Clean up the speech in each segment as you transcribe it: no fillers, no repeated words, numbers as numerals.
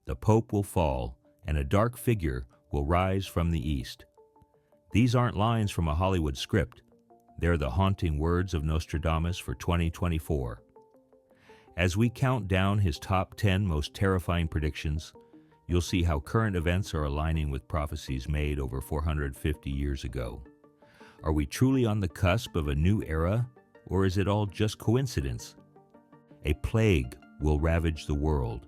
The Pope will fall, and a dark figure will rise from the east. These aren't lines from a Hollywood script. They're the haunting words of Nostradamus for 2024. As we count down his top 10 most terrifying predictions, you'll see how current events are aligning with prophecies made over 450 years ago. Are we truly on the cusp of a new era, or is it all just coincidence? A plague will ravage the world.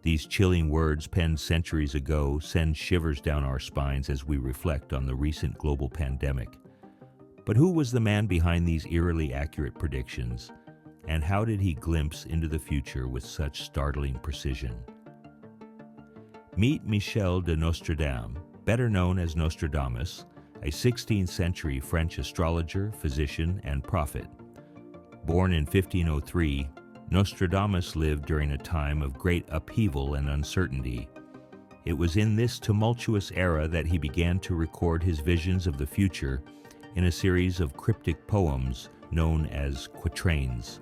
These chilling words penned centuries ago send shivers down our spines as we reflect on the recent global pandemic. But who was the man behind these eerily accurate predictions, and how did he glimpse into the future with such startling precision? Meet Michel de Nostradamus, better known as Nostradamus, a 16th century French astrologer, physician, and prophet. Born in 1503, Nostradamus lived during a time of great upheaval and uncertainty. It was in this tumultuous era that he began to record his visions of the future in a series of cryptic poems known as quatrains.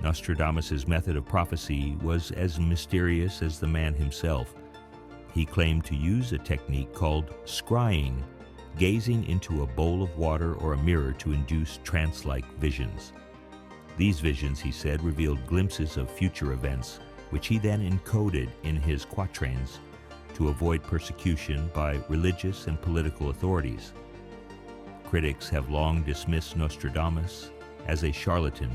Nostradamus's method of prophecy was as mysterious as the man himself. He claimed to use a technique called scrying, gazing into a bowl of water or a mirror to induce trance-like visions. These visions, he said, revealed glimpses of future events, which he then encoded in his quatrains to avoid persecution by religious and political authorities. Critics have long dismissed Nostradamus as a charlatan,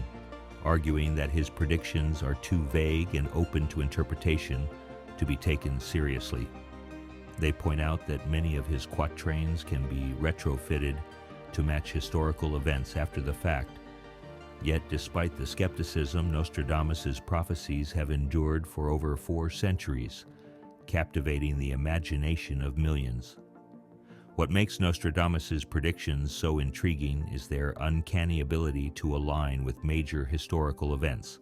arguing that his predictions are too vague and open to interpretation to be taken seriously. They point out that many of his quatrains can be retrofitted to match historical events after the fact. Yet, despite the skepticism, Nostradamus's prophecies have endured for over 4 centuries, captivating the imagination of millions. What makes Nostradamus's predictions so intriguing is their uncanny ability to align with major historical events.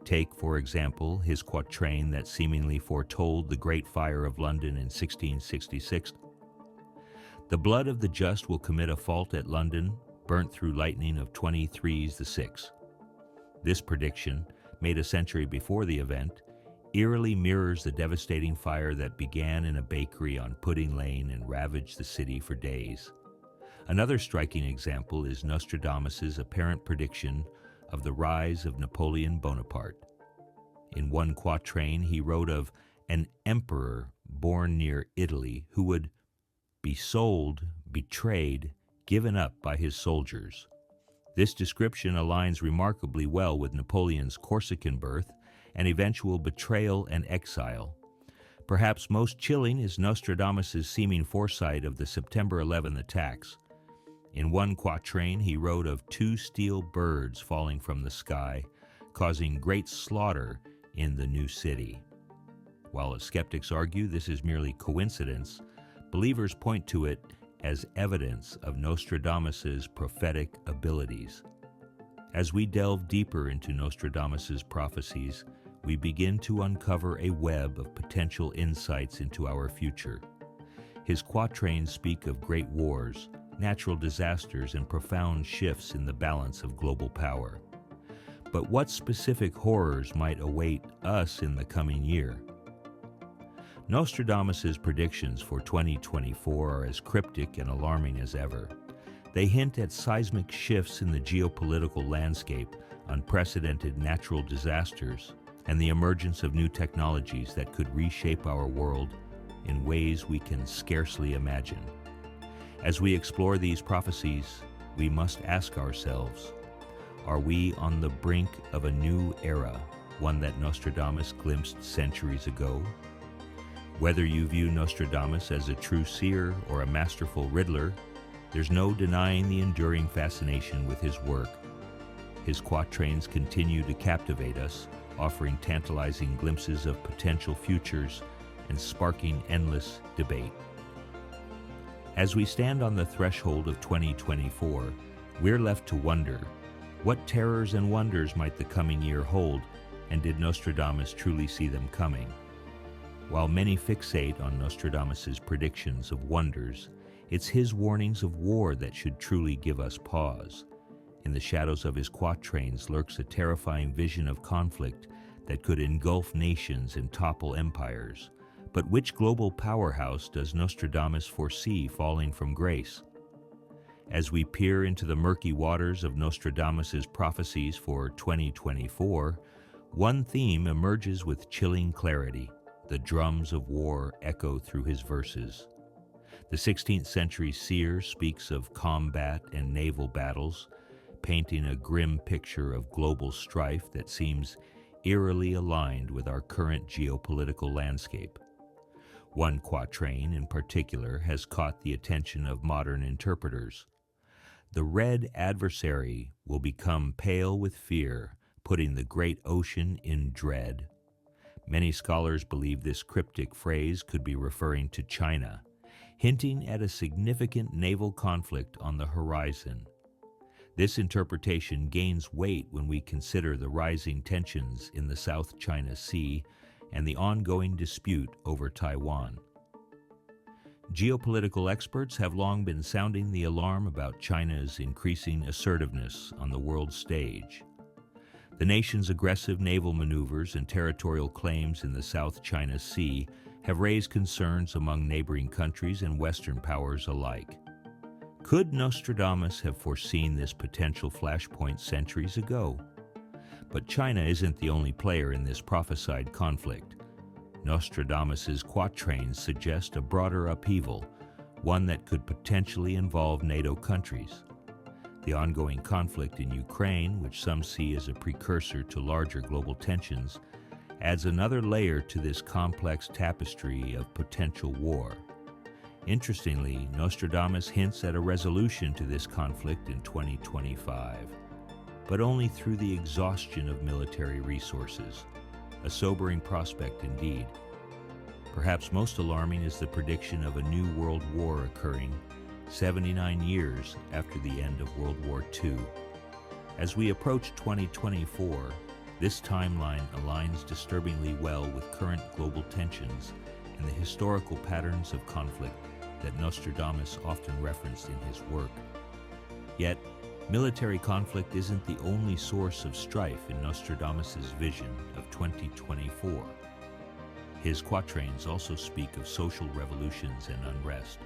Take, for example, his quatrain that seemingly foretold the Great Fire of London in 1666. The blood of the just will commit a fault at London, burnt through lightning of 23's the 6th. This prediction, made a century before the event, eerily mirrors the devastating fire that began in a bakery on Pudding Lane and ravaged the city for days. Another striking example is Nostradamus's apparent prediction of the rise of Napoleon Bonaparte. In one quatrain, he wrote of an emperor born near Italy who would be sold, betrayed, given up by his soldiers. This description aligns remarkably well with Napoleon's Corsican birth and eventual betrayal and exile. Perhaps most chilling is Nostradamus's seeming foresight of the September 11 attacks. In one quatrain, he wrote of 2 steel birds falling from the sky, causing great slaughter in the new city. While skeptics argue this is merely coincidence, believers point to it as evidence of Nostradamus's prophetic abilities. As we delve deeper into Nostradamus's prophecies, we begin to uncover a web of potential insights into our future. His quatrains speak of great wars, natural disasters, and profound shifts in the balance of global power. But what specific horrors might await us in the coming year? Nostradamus's predictions for 2024 are as cryptic and alarming as ever. They hint at seismic shifts in the geopolitical landscape, unprecedented natural disasters, and the emergence of new technologies that could reshape our world in ways we can scarcely imagine. As we explore these prophecies, we must ask ourselves, are we on the brink of a new era, one that Nostradamus glimpsed centuries ago? Whether you view Nostradamus as a true seer or a masterful riddler, there's no denying the enduring fascination with his work. His quatrains continue to captivate us, offering tantalizing glimpses of potential futures and sparking endless debate. As we stand on the threshold of 2024, we're left to wonder, what terrors and wonders might the coming year hold, and did Nostradamus truly see them coming? While many fixate on Nostradamus's predictions of wonders, it's his warnings of war that should truly give us pause. In the shadows of his quatrains lurks a terrifying vision of conflict that could engulf nations and topple empires. But which global powerhouse does Nostradamus foresee falling from grace? As we peer into the murky waters of Nostradamus's prophecies for 2024, one theme emerges with chilling clarity. The drums of war echo through his verses. The 16th century seer speaks of combat and naval battles, painting a grim picture of global strife that seems eerily aligned with our current geopolitical landscape. One quatrain in particular has caught the attention of modern interpreters. The red adversary will become pale with fear, putting the great ocean in dread. Many scholars believe this cryptic phrase could be referring to China, hinting at a significant naval conflict on the horizon. This interpretation gains weight when we consider the rising tensions in the South China Sea and the ongoing dispute over Taiwan. Geopolitical experts have long been sounding the alarm about China's increasing assertiveness on the world stage. The nation's aggressive naval maneuvers and territorial claims in the South China Sea have raised concerns among neighboring countries and Western powers alike. Could Nostradamus have foreseen this potential flashpoint centuries ago? But China isn't the only player in this prophesied conflict. Nostradamus's quatrains suggest a broader upheaval, one that could potentially involve NATO countries. The ongoing conflict in Ukraine, which some see as a precursor to larger global tensions, adds another layer to this complex tapestry of potential war. Interestingly, Nostradamus hints at a resolution to this conflict in 2025, but only through the exhaustion of military resources. A sobering prospect indeed. Perhaps most alarming is the prediction of a new world war occurring 79 years after the end of World War II. As we approach 2024, this timeline aligns disturbingly well with current global tensions and the historical patterns of conflict that Nostradamus often referenced in his work. Yet, military conflict isn't the only source of strife in Nostradamus's vision of 2024. His quatrains also speak of social revolutions and unrest,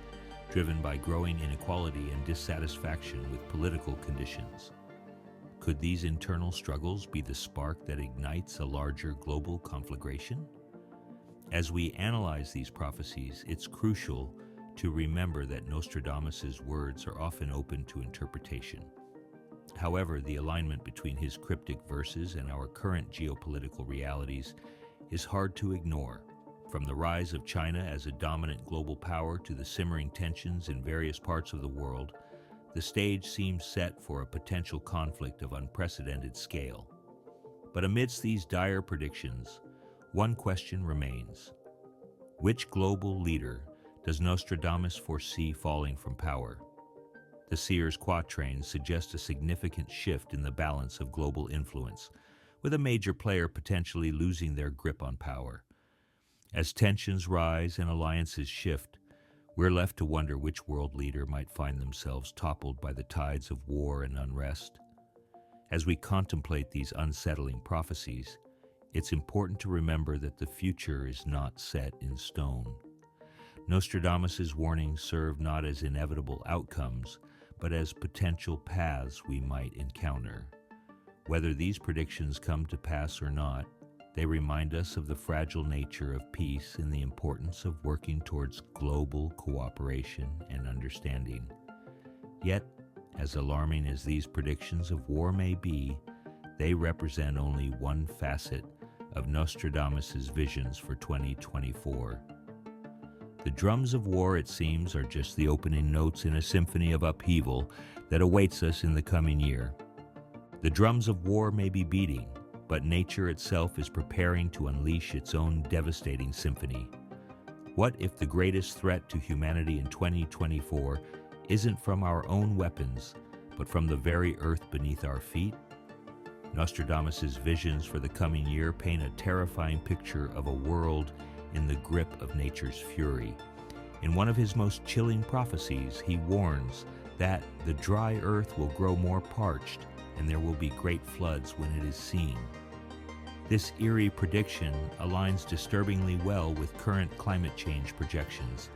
driven by growing inequality and dissatisfaction with political conditions. Could these internal struggles be the spark that ignites a larger global conflagration? As we analyze these prophecies, it's crucial to remember that Nostradamus's words are often open to interpretation. However, the alignment between his cryptic verses and our current geopolitical realities is hard to ignore. From the rise of China as a dominant global power to the simmering tensions in various parts of the world, the stage seems set for a potential conflict of unprecedented scale. But amidst these dire predictions, one question remains. Which global leader does Nostradamus foresee falling from power? The seer's quatrains suggest a significant shift in the balance of global influence, with a major player potentially losing their grip on power. As tensions rise and alliances shift, we're left to wonder which world leader might find themselves toppled by the tides of war and unrest. As we contemplate these unsettling prophecies, it's important to remember that the future is not set in stone. Nostradamus's warnings serve not as inevitable outcomes, but as potential paths we might encounter. Whether these predictions come to pass or not, they remind us of the fragile nature of peace and the importance of working towards global cooperation and understanding. Yet, as alarming as these predictions of war may be, they represent only one facet of Nostradamus's visions for 2024. The drums of war, it seems, are just the opening notes in a symphony of upheaval that awaits us in the coming year. The drums of war may be beating, but nature itself is preparing to unleash its own devastating symphony. What if the greatest threat to humanity in 2024 isn't from our own weapons, but from the very earth beneath our feet? Nostradamus's visions for the coming year paint a terrifying picture of a world in the grip of nature's fury. In one of his most chilling prophecies, he warns that the dry earth will grow more parched and there will be great floods when it is seen. This eerie prediction aligns disturbingly well with current climate change projections,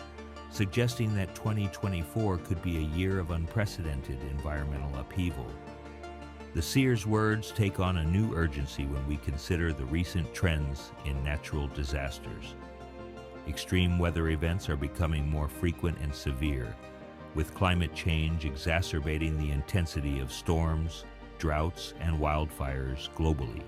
suggesting that 2024 could be a year of unprecedented environmental upheaval. The seer's words take on a new urgency when we consider the recent trends in natural disasters. Extreme weather events are becoming more frequent and severe, with climate change exacerbating the intensity of storms, droughts, and wildfires globally.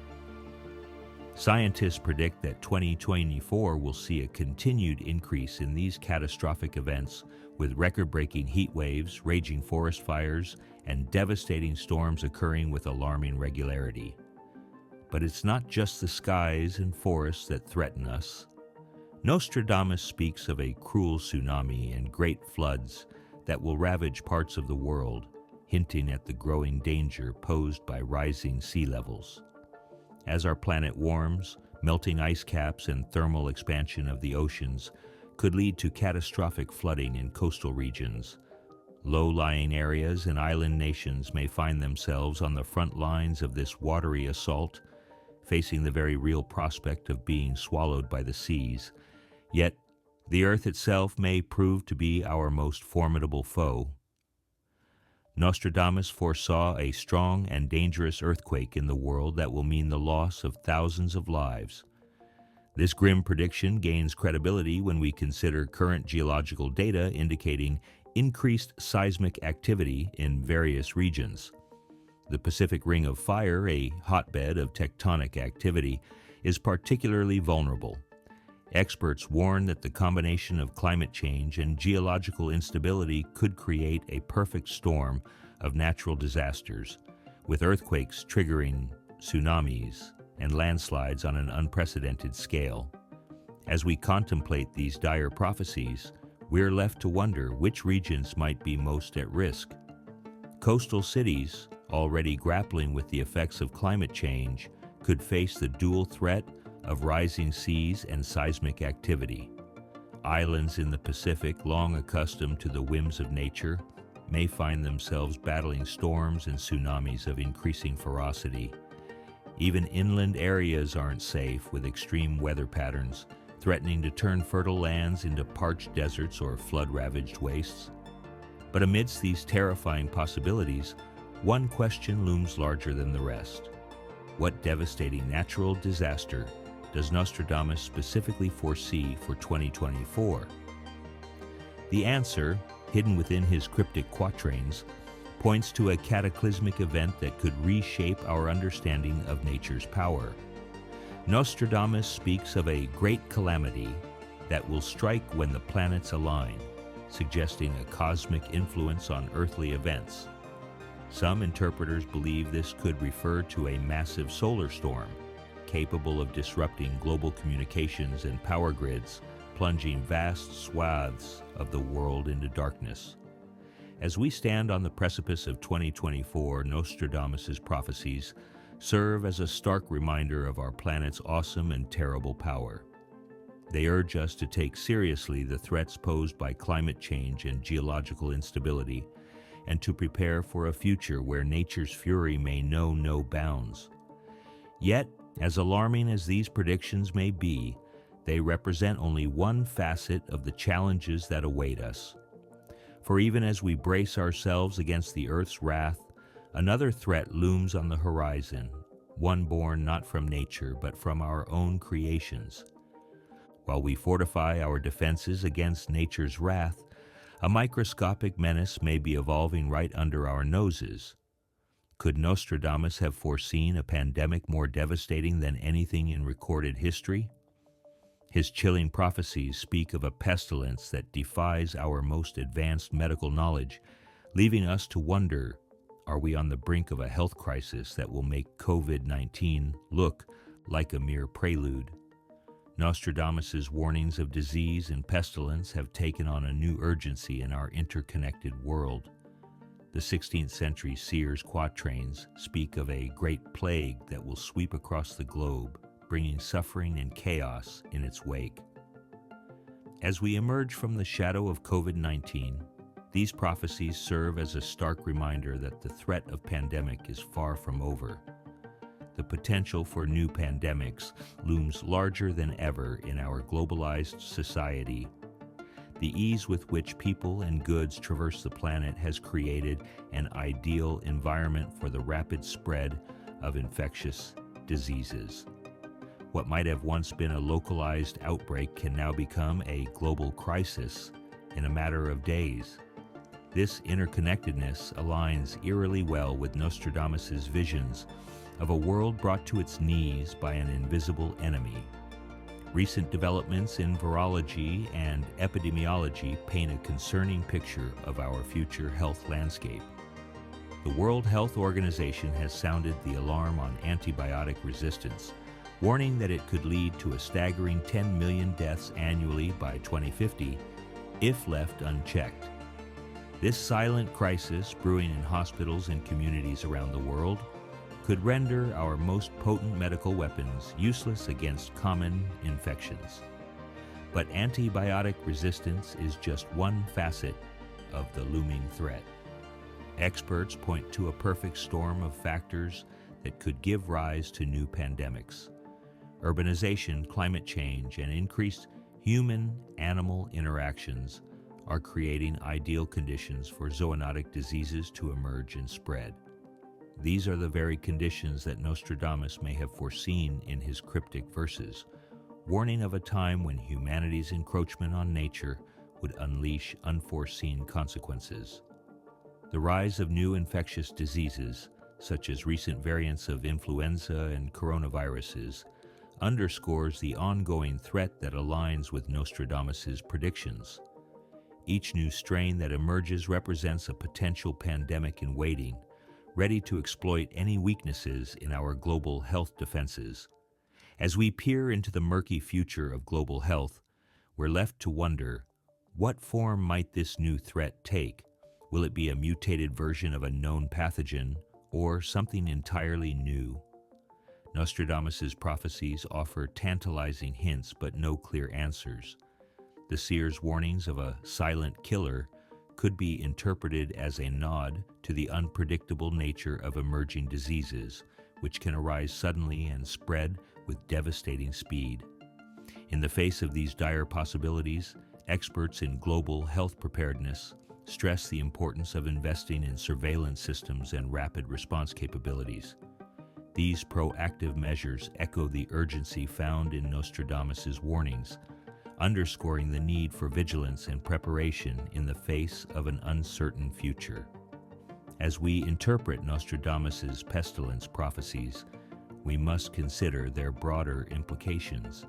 Scientists predict that 2024 will see a continued increase in these catastrophic events, with record-breaking heat waves, raging forest fires, and devastating storms occurring with alarming regularity. But it's not just the skies and forests that threaten us. Nostradamus speaks of a cruel tsunami and great floods that will ravage parts of the world, hinting at the growing danger posed by rising sea levels. As our planet warms, melting ice caps and thermal expansion of the oceans could lead to catastrophic flooding in coastal regions. Low-lying areas and island nations may find themselves on the front lines of this watery assault, facing the very real prospect of being swallowed by the seas. Yet, the earth itself may prove to be our most formidable foe. Nostradamus foresaw a strong and dangerous earthquake in the world that will mean the loss of thousands of lives. This grim prediction gains credibility when we consider current geological data indicating increased seismic activity in various regions. The Pacific Ring of Fire, a hotbed of tectonic activity, is particularly vulnerable. Experts warn that the combination of climate change and geological instability could create a perfect storm of natural disasters, with earthquakes triggering tsunamis and landslides on an unprecedented scale. As we contemplate these dire prophecies, we're left to wonder which regions might be most at risk. Coastal cities, already grappling with the effects of climate change, could face the dual threat of rising seas and seismic activity. Islands in the Pacific, long accustomed to the whims of nature, may find themselves battling storms and tsunamis of increasing ferocity. Even inland areas aren't safe, with extreme weather patterns threatening to turn fertile lands into parched deserts or flood-ravaged wastes. But amidst these terrifying possibilities, one question looms larger than the rest. What devastating natural disaster does Nostradamus specifically foresee for 2024? The answer, hidden within his cryptic quatrains, points to a cataclysmic event that could reshape our understanding of nature's power. Nostradamus speaks of a great calamity that will strike when the planets align, suggesting a cosmic influence on earthly events. Some interpreters believe this could refer to a massive solar storm, capable of disrupting global communications and power grids, plunging vast swaths of the world into darkness. As we stand on the precipice of 2024, Nostradamus's prophecies serve as a stark reminder of our planet's awesome and terrible power. They urge us to take seriously the threats posed by climate change and geological instability, and to prepare for a future where nature's fury may know no bounds. Yet, as alarming as these predictions may be, they represent only one facet of the challenges that await us. For even as we brace ourselves against the Earth's wrath, another threat looms on the horizon, one born not from nature but from our own creations. While we fortify our defenses against nature's wrath, a microscopic menace may be evolving right under our noses. Could Nostradamus have foreseen a pandemic more devastating than anything in recorded history? His chilling prophecies speak of a pestilence that defies our most advanced medical knowledge, leaving us to wonder, are we on the brink of a health crisis that will make COVID-19 look like a mere prelude? Nostradamus's warnings of disease and pestilence have taken on a new urgency in our interconnected world. The 16th century seer's quatrains speak of a great plague that will sweep across the globe, bringing suffering and chaos in its wake. As we emerge from the shadow of COVID-19, these prophecies serve as a stark reminder that the threat of pandemic is far from over. the potential for new pandemics looms larger than ever in our globalized society. The ease with which people and goods traverse the planet has created an ideal environment for the rapid spread of infectious diseases. What might have once been a localized outbreak can now become a global crisis in a matter of days. This interconnectedness aligns eerily well with Nostradamus' visions of a world brought to its knees by an invisible enemy. Recent developments in virology and epidemiology paint a concerning picture of our future health landscape. The World Health Organization has sounded the alarm on antibiotic resistance, warning that it could lead to a staggering 10 million deaths annually by 2050 if left unchecked. This silent crisis, brewing in hospitals and communities around the world, could render our most potent medical weapons useless against common infections. But antibiotic resistance is just one facet of the looming threat. Experts point to a perfect storm of factors that could give rise to new pandemics. Urbanization, climate change, and increased human-animal interactions are creating ideal conditions for zoonotic diseases to emerge and spread. These are the very conditions that Nostradamus may have foreseen in his cryptic verses, warning of a time when humanity's encroachment on nature would unleash unforeseen consequences. The rise of new infectious diseases, such as recent variants of influenza and coronaviruses, underscores the ongoing threat that aligns with Nostradamus' predictions. Each new strain that emerges represents a potential pandemic in waiting, ready to exploit any weaknesses in our global health defenses. As we peer into the murky future of global health, we're left to wonder, what form might this new threat take? Will it be a mutated version of a known pathogen, or something entirely new? Nostradamus' prophecies offer tantalizing hints but no clear answers. The seer's warnings of a silent killer could be interpreted as a nod to the unpredictable nature of emerging diseases, which can arise suddenly and spread with devastating speed. In the face of these dire possibilities, experts in global health preparedness stress the importance of investing in surveillance systems and rapid response capabilities. These proactive measures echo the urgency found in Nostradamus' warnings, underscoring the need for vigilance and preparation in the face of an uncertain future. As we interpret Nostradamus' pestilence prophecies, we must consider their broader implications.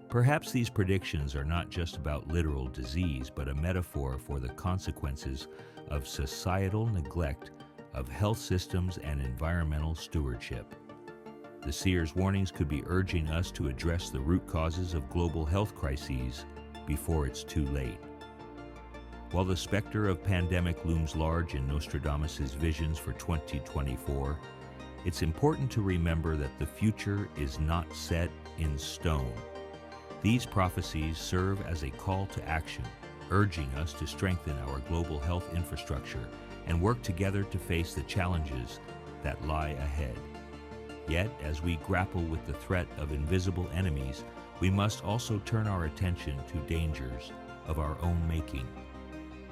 Perhaps these predictions are not just about literal disease, but a metaphor for the consequences of societal neglect of health systems and environmental stewardship. The seer's warnings could be urging us to address the root causes of global health crises before it's too late. While the specter of pandemic looms large in Nostradamus' visions for 2024, it's important to remember that the future is not set in stone. These prophecies serve as a call to action, urging us to strengthen our global health infrastructure and work together to face the challenges that lie ahead. Yet, as we grapple with the threat of invisible enemies, we must also turn our attention to dangers of our own making.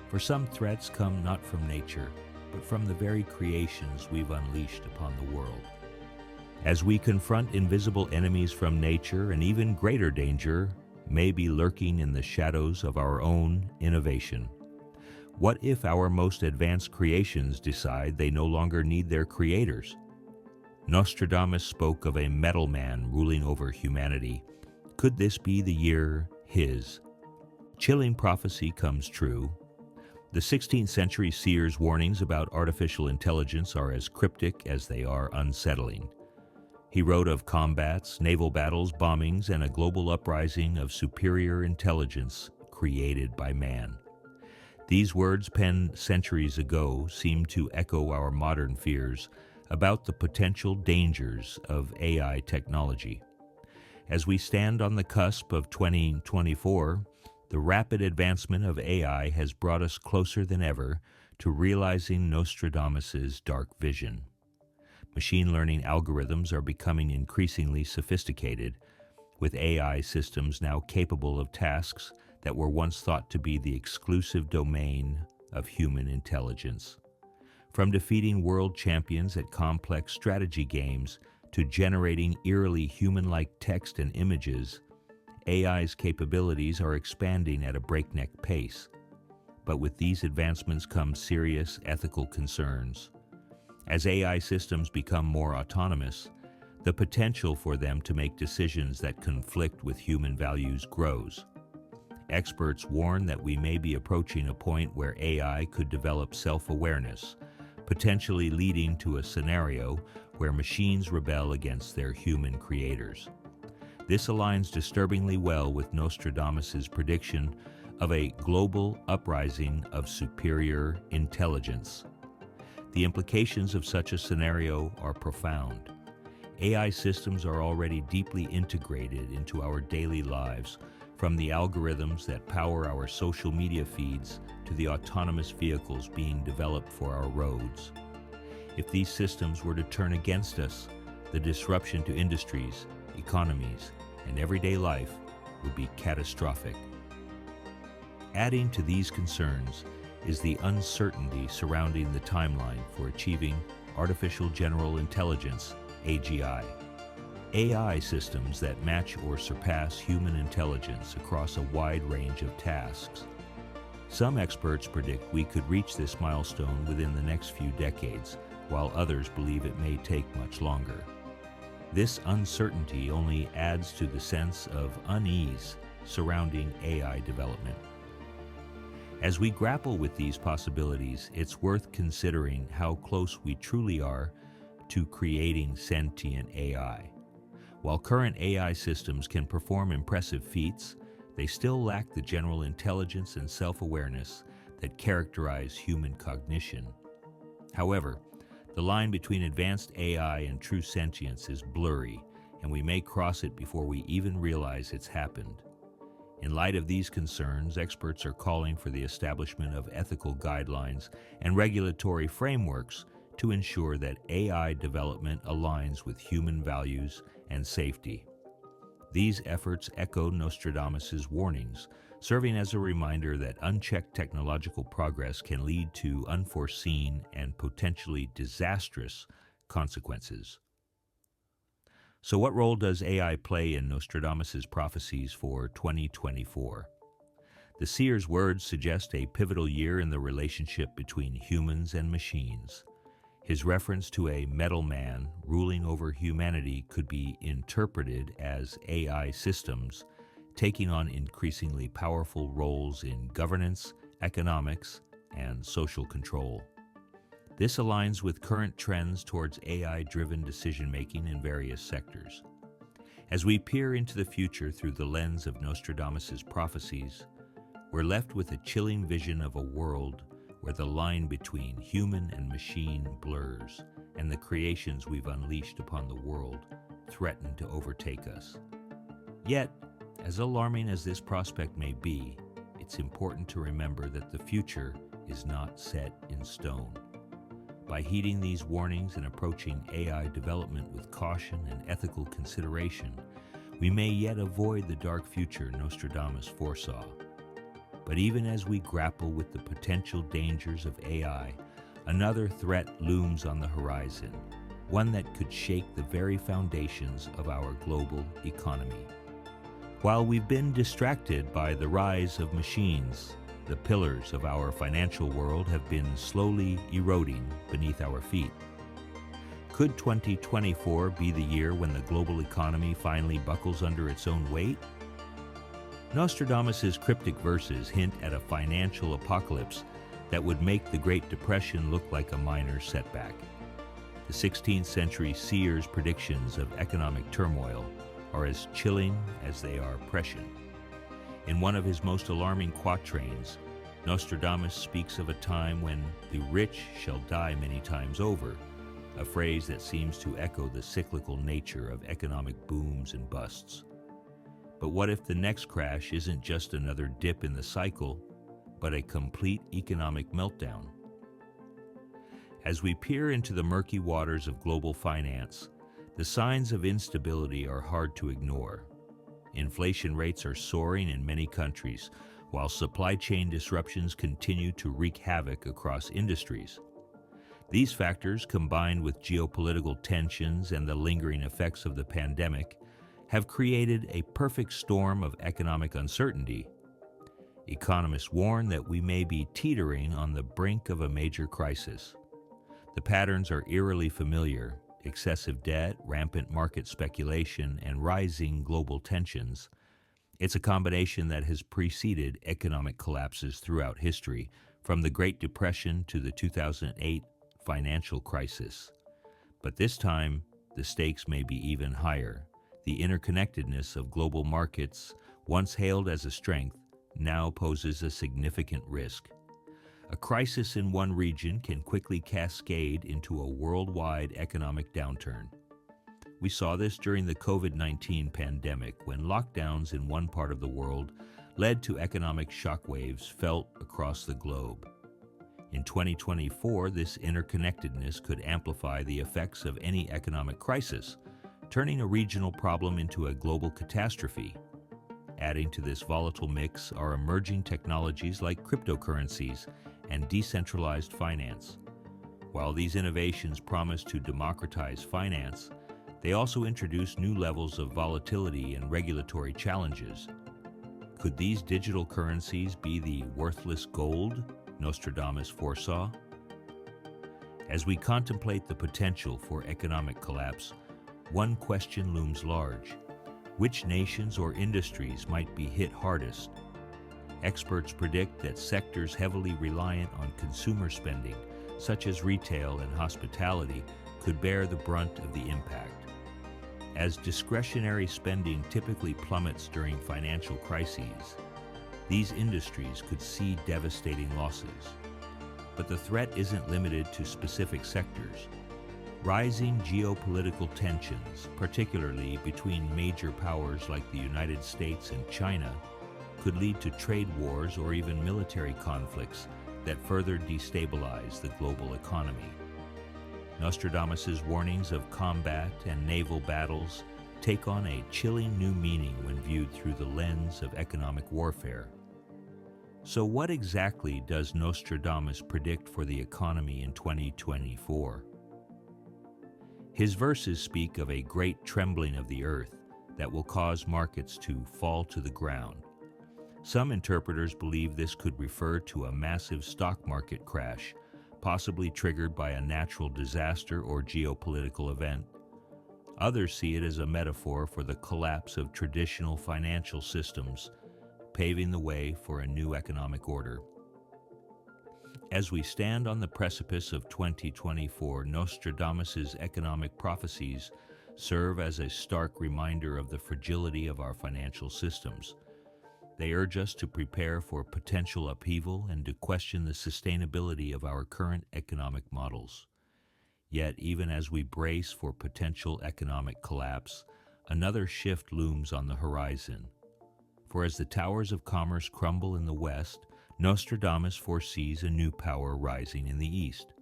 For some threats come not from nature, but from the very creations we've unleashed upon the world. As we confront invisible enemies from nature, an even greater danger may be lurking in the shadows of our own innovation. What if our most advanced creations decide they no longer need their creators? Nostradamus spoke of a metal man ruling over humanity. Could this be the year his? Chilling prophecy comes true. The 16th century seer's warnings about artificial intelligence are as cryptic as they are unsettling. He wrote of combats, naval battles, bombings, and a global uprising of superior intelligence created by man. These words, penned centuries ago, seem to echo our modern fears about the potential dangers of AI technology. As we stand on the cusp of 2024, the rapid advancement of AI has brought us closer than ever to realizing Nostradamus' dark vision. Machine learning algorithms are becoming increasingly sophisticated, with AI systems now capable of tasks that were once thought to be the exclusive domain of human intelligence. From defeating world champions at complex strategy games to generating eerily human-like text and images, AI's capabilities are expanding at a breakneck pace. But with these advancements come serious ethical concerns. As AI systems become more autonomous, the potential for them to make decisions that conflict with human values grows. Experts warn that we may be approaching a point where AI could develop self-awareness, potentially leading to a scenario where machines rebel against their human creators. This aligns disturbingly well with Nostradamus' prediction of a global uprising of superior intelligence. The implications of such a scenario are profound. AI systems are already deeply integrated into our daily lives, from the algorithms that power our social media feeds to the autonomous vehicles being developed for our roads. If these systems were to turn against us, the disruption to industries, economies, and everyday life would be catastrophic. Adding to these concerns is the uncertainty surrounding the timeline for achieving artificial general intelligence, AGI. AI systems that match or surpass human intelligence across a wide range of tasks. Some experts predict we could reach this milestone within the next few decades, while others believe it may take much longer. This uncertainty only adds to the sense of unease surrounding AI development. As we grapple with these possibilities, it's worth considering how close we truly are to creating sentient AI. While current AI systems can perform impressive feats, they still lack the general intelligence and self-awareness that characterize human cognition. However, the line between advanced AI and true sentience is blurry, and we may cross it before we even realize it's happened. In light of these concerns, experts are calling for the establishment of ethical guidelines and regulatory frameworks to ensure that AI development aligns with human values and safety. These efforts echo Nostradamus' warnings, serving as a reminder that unchecked technological progress can lead to unforeseen and potentially disastrous consequences. So what role does AI play in Nostradamus' prophecies for 2024? The seer's words suggest a pivotal year in the relationship between humans and machines. His reference to a metal man ruling over humanity could be interpreted as AI systems taking on increasingly powerful roles in governance, economics, and social control. This aligns with current trends towards AI-driven decision-making in various sectors. As we peer into the future through the lens of Nostradamus' prophecies, we're left with a chilling vision of a world where the line between human and machine blurs, and the creations we've unleashed upon the world threaten to overtake us. Yet, as alarming as this prospect may be, it's important to remember that the future is not set in stone. By heeding these warnings and approaching AI development with caution and ethical consideration, we may yet avoid the dark future Nostradamus foresaw. But even as we grapple with the potential dangers of AI, another threat looms on the horizon, one that could shake the very foundations of our global economy. While we've been distracted by the rise of machines, the pillars of our financial world have been slowly eroding beneath our feet. Could 2024 be the year when the global economy finally buckles under its own weight? Nostradamus' cryptic verses hint at a financial apocalypse that would make the Great Depression look like a minor setback. The 16th century seer's predictions of economic turmoil are as chilling as they are prescient. In one of his most alarming quatrains, Nostradamus speaks of a time when the rich shall die many times over, a phrase that seems to echo the cyclical nature of economic booms and busts. But what if the next crash isn't just another dip in the cycle, but a complete economic meltdown? As we peer into the murky waters of global finance, the signs of instability are hard to ignore. Inflation rates are soaring in many countries, while supply chain disruptions continue to wreak havoc across industries. These factors, combined with geopolitical tensions and the lingering effects of the pandemic, have created a perfect storm of economic uncertainty. Economists warn that we may be teetering on the brink of a major crisis. The patterns are eerily familiar: excessive debt, rampant market speculation, and rising global tensions. It's a combination that has preceded economic collapses throughout history, from the Great Depression to the 2008 financial crisis. But this time, the stakes may be even higher. The interconnectedness of global markets, once hailed as a strength, now poses a significant risk. A crisis in one region can quickly cascade into a worldwide economic downturn. We saw this during the COVID-19 pandemic, when lockdowns in one part of the world led to economic shockwaves felt across the globe. In 2024, this interconnectedness could amplify the effects of any economic crisis, turning a regional problem into a global catastrophe. Adding to this volatile mix are emerging technologies like cryptocurrencies and decentralized finance. While these innovations promise to democratize finance, they also introduce new levels of volatility and regulatory challenges. Could these digital currencies be the worthless gold Nostradamus foresaw? As we contemplate the potential for economic collapse, one question looms large: which nations or industries might be hit hardest? Experts predict that sectors heavily reliant on consumer spending, such as retail and hospitality, could bear the brunt of the impact. As discretionary spending typically plummets during financial crises, these industries could see devastating losses. But the threat isn't limited to specific sectors. Rising geopolitical tensions, particularly between major powers like the United States and China, could lead to trade wars or even military conflicts that further destabilize the global economy. Nostradamus's warnings of combat and naval battles take on a chilling new meaning when viewed through the lens of economic warfare. So what exactly does Nostradamus predict for the economy in 2024? His verses speak of a great trembling of the earth that will cause markets to fall to the ground. Some interpreters believe this could refer to a massive stock market crash, possibly triggered by a natural disaster or geopolitical event. Others see it as a metaphor for the collapse of traditional financial systems, paving the way for a new economic order. As we stand on the precipice of 2024, Nostradamus's economic prophecies serve as a stark reminder of the fragility of our financial systems. They urge us to prepare for potential upheaval and to question the sustainability of our current economic models. Yet, even as we brace for potential economic collapse, another shift looms on the horizon. For as the towers of commerce crumble in the West, Nostradamus foresees a new power rising in the East.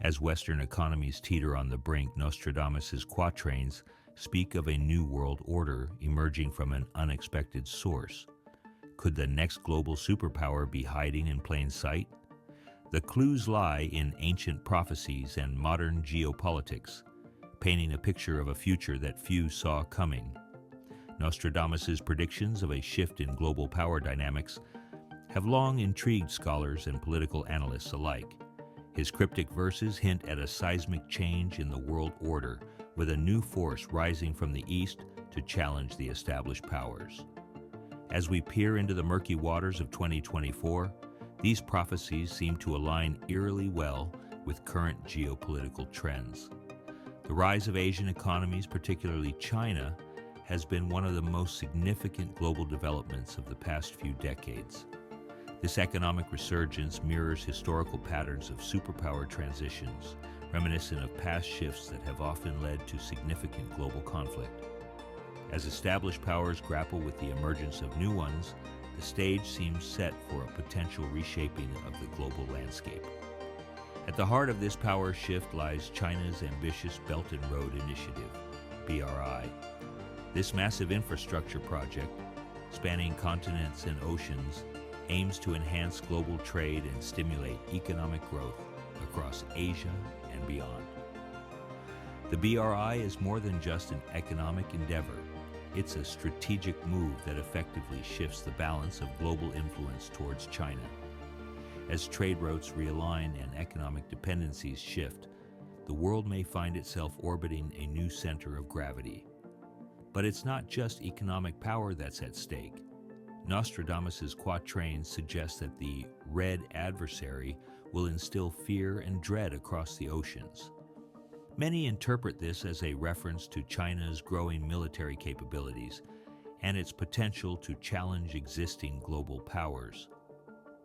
As Western economies teeter on the brink, Nostradamus's quatrains speak of a new world order emerging from an unexpected source. Could the next global superpower be hiding in plain sight? The clues lie in ancient prophecies and modern geopolitics, painting a picture of a future that few saw coming. Nostradamus's predictions of a shift in global power dynamics have long intrigued scholars and political analysts alike. His cryptic verses hint at a seismic change in the world order, with a new force rising from the east to challenge the established powers. As we peer into the murky waters of 2024, these prophecies seem to align eerily well with current geopolitical trends. The rise of Asian economies, particularly China, has been one of the most significant global developments of the past few decades. This economic resurgence mirrors historical patterns of superpower transitions, reminiscent of past shifts that have often led to significant global conflict. As established powers grapple with the emergence of new ones, the stage seems set for a potential reshaping of the global landscape. At the heart of this power shift lies China's ambitious Belt and Road Initiative, BRI. This massive infrastructure project, spanning continents and oceans, aims to enhance global trade and stimulate economic growth across Asia and beyond. The BRI is more than just an economic endeavor. It's a strategic move that effectively shifts the balance of global influence towards China. As trade routes realign and economic dependencies shift, the world may find itself orbiting a new center of gravity. But it's not just economic power that's at stake. Nostradamus' quatrains suggest that the red adversary will instill fear and dread across the oceans. Many interpret this as a reference to China's growing military capabilities and its potential to challenge existing global powers.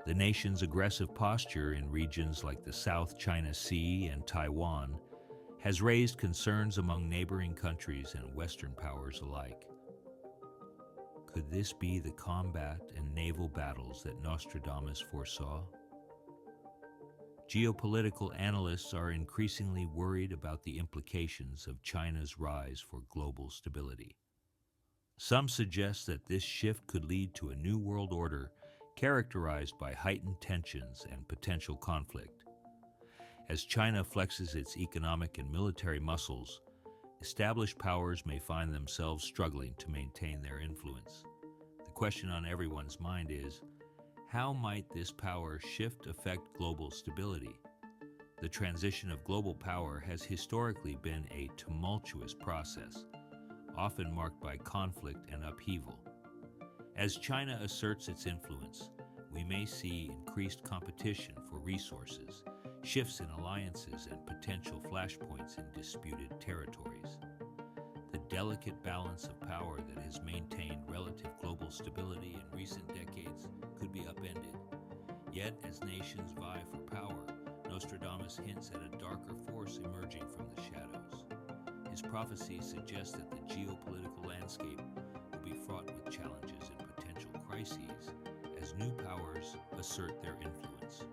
The nation's aggressive posture in regions like the South China Sea and Taiwan has raised concerns among neighboring countries and Western powers alike. Could this be the combat and naval battles that Nostradamus foresaw? Geopolitical analysts are increasingly worried about the implications of China's rise for global stability. Some suggest that this shift could lead to a new world order characterized by heightened tensions and potential conflict. As China flexes its economic and military muscles, established powers may find themselves struggling to maintain their influence. The question on everyone's mind is, how might this power shift affect global stability? The transition of global power has historically been a tumultuous process, often marked by conflict and upheaval. As China asserts its influence, we may see increased competition for resources, shifts in alliances, and potential flashpoints in disputed territories. The delicate balance of power that has maintained relative global stability in recent decades could be upended. Yet, as nations vie for power, Nostradamus hints at a darker force emerging from the shadows. His prophecies suggest that the geopolitical landscape will be fraught with challenges and potential crises as new powers assert their influence.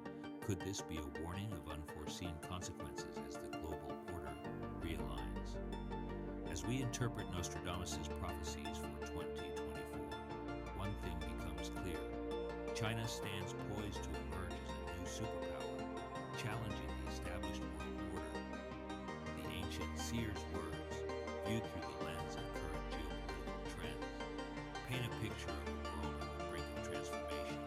Could this be a warning of unforeseen consequences as the global order realigns? As we interpret Nostradamus' prophecies for 2024, one thing becomes clear. China stands poised to emerge as a new superpower, challenging the established world order. The ancient seer's words, viewed through the lens of current geopolitical trends, paint a picture of a world on the brink of transformation.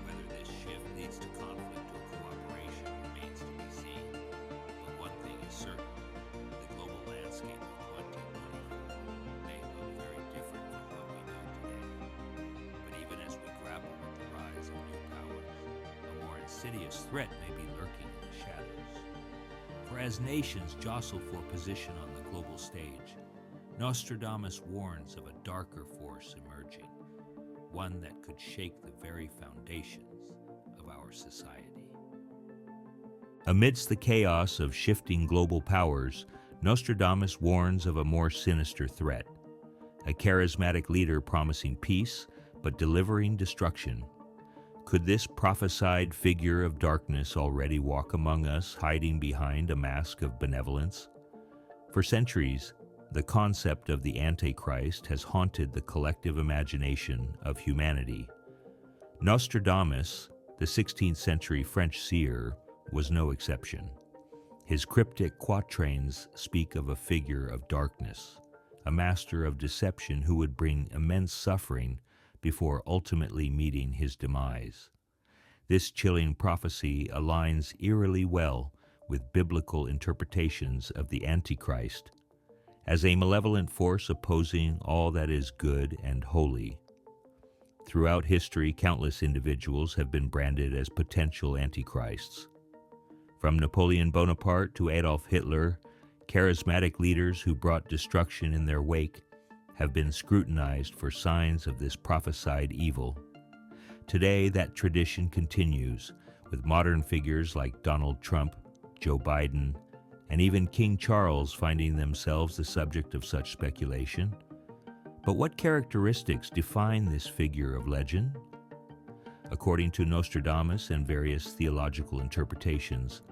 Whether this shift leads to conflict or cooperation remains to be seen. But one thing is certain, the global landscape of 2024 may look very different from what we know today. But even as we grapple with the rise of new powers, a more insidious threat may be lurking in the shadows. For as nations jostle for position on the global stage, Nostradamus warns of a darker force emerging, one that could shake the very foundations of our society. Amidst the chaos of shifting global powers, Nostradamus warns of a more sinister threat, a charismatic leader promising peace but delivering destruction. Could this prophesied figure of darkness already walk among us, hiding behind a mask of benevolence? For centuries, the concept of the Antichrist has haunted the collective imagination of humanity. Nostradamus, the 16th century French seer, was no exception. His cryptic quatrains speak of a figure of darkness, a master of deception who would bring immense suffering before ultimately meeting his demise. This chilling prophecy aligns eerily well with biblical interpretations of the Antichrist as a malevolent force opposing all that is good and holy. Throughout history, countless individuals have been branded as potential antichrists. From Napoleon Bonaparte to Adolf Hitler, charismatic leaders who brought destruction in their wake have been scrutinized for signs of this prophesied evil. Today, that tradition continues, with modern figures like Donald Trump, Joe Biden, and even King Charles finding themselves the subject of such speculation. But what characteristics define this figure of legend? According to Nostradamus and various theological interpretations,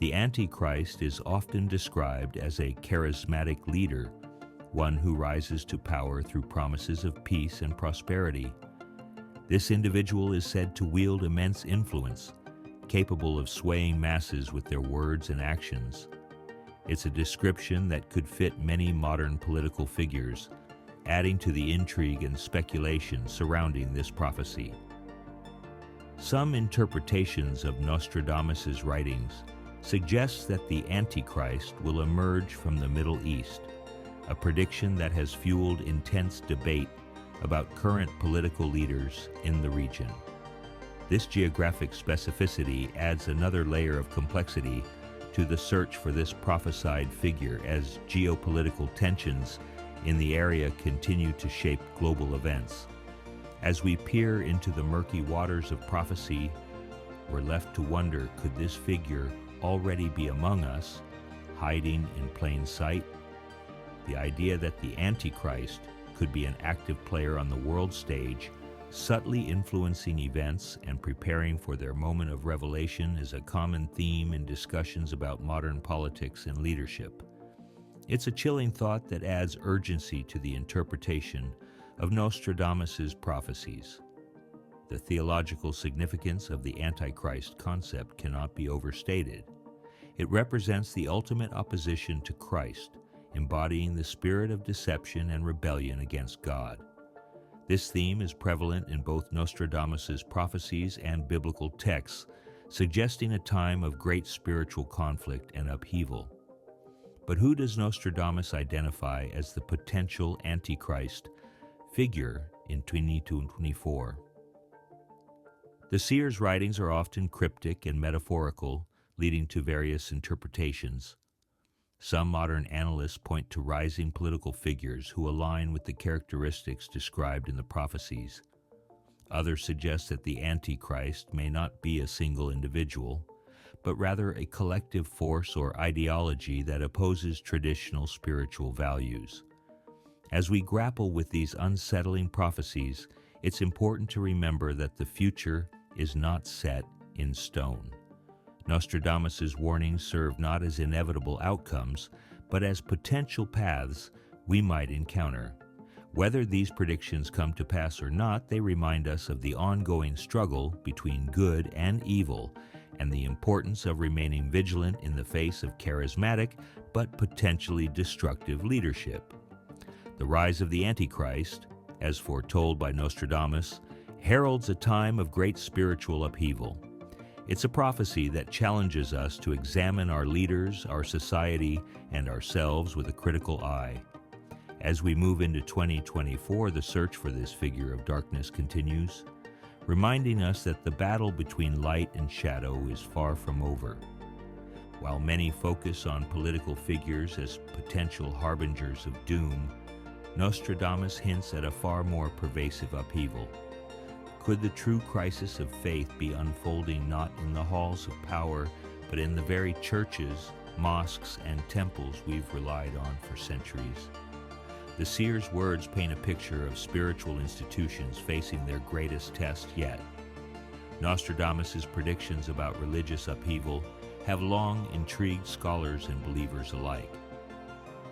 The Antichrist is often described as a charismatic leader, one who rises to power through promises of peace and prosperity. This individual is said to wield immense influence, capable of swaying masses with their words and actions. It's a description that could fit many modern political figures, adding to the intrigue and speculation surrounding this prophecy. Some interpretations of Nostradamus's writings suggest that the Antichrist will emerge from the Middle East, a prediction that has fueled intense debate about current political leaders in the region. This geographic specificity adds another layer of complexity to the search for this prophesied figure as geopolitical tensions in the area continue to shape global events. As we peer into the murky waters of prophecy, we're left to wonder, could this figure already be among us, hiding in plain sight? The idea that the Antichrist could be an active player on the world stage, subtly influencing events and preparing for their moment of revelation, is a common theme in discussions about modern politics and leadership. It's a chilling thought that adds urgency to the interpretation of Nostradamus's prophecies. The theological significance of the Antichrist concept cannot be overstated. It represents the ultimate opposition to Christ, embodying the spirit of deception and rebellion against God. This theme is prevalent in both Nostradamus's prophecies and biblical texts, suggesting a time of great spiritual conflict and upheaval. But who does Nostradamus identify as the potential Antichrist figure in 2024? The seer's writings are often cryptic and metaphorical, leading to various interpretations. Some modern analysts point to rising political figures who align with the characteristics described in the prophecies. Others suggest that the Antichrist may not be a single individual, but rather a collective force or ideology that opposes traditional spiritual values. As we grapple with these unsettling prophecies, it's important to remember that the future is not set in stone. Nostradamus's warnings serve not as inevitable outcomes, but as potential paths we might encounter. Whether these predictions come to pass or not, they remind us of the ongoing struggle between good and evil, and the importance of remaining vigilant in the face of charismatic but potentially destructive leadership. The rise of the Antichrist, as foretold by Nostradamus, heralds a time of great spiritual upheaval. It's a prophecy that challenges us to examine our leaders, our society, and ourselves with a critical eye. As we move into 2024, the search for this figure of darkness continues, reminding us that the battle between light and shadow is far from over. While many focus on political figures as potential harbingers of doom, Nostradamus hints at a far more pervasive upheaval. Could the true crisis of faith be unfolding not in the halls of power, but in the very churches, mosques, and temples we've relied on for centuries? The seer's words paint a picture of spiritual institutions facing their greatest test yet. Nostradamus's predictions about religious upheaval have long intrigued scholars and believers alike.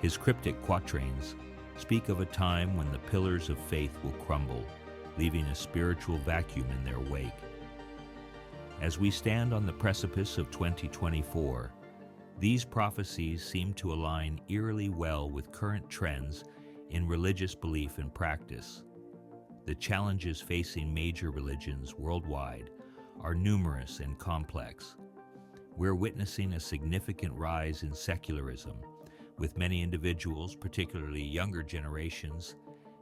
His cryptic quatrains speak of a time when the pillars of faith will crumble, leaving a spiritual vacuum in their wake. As we stand on the precipice of 2024, these prophecies seem to align eerily well with current trends in religious belief and practice. The challenges facing major religions worldwide are numerous and complex. We're witnessing a significant rise in secularism, with many individuals, particularly younger generations,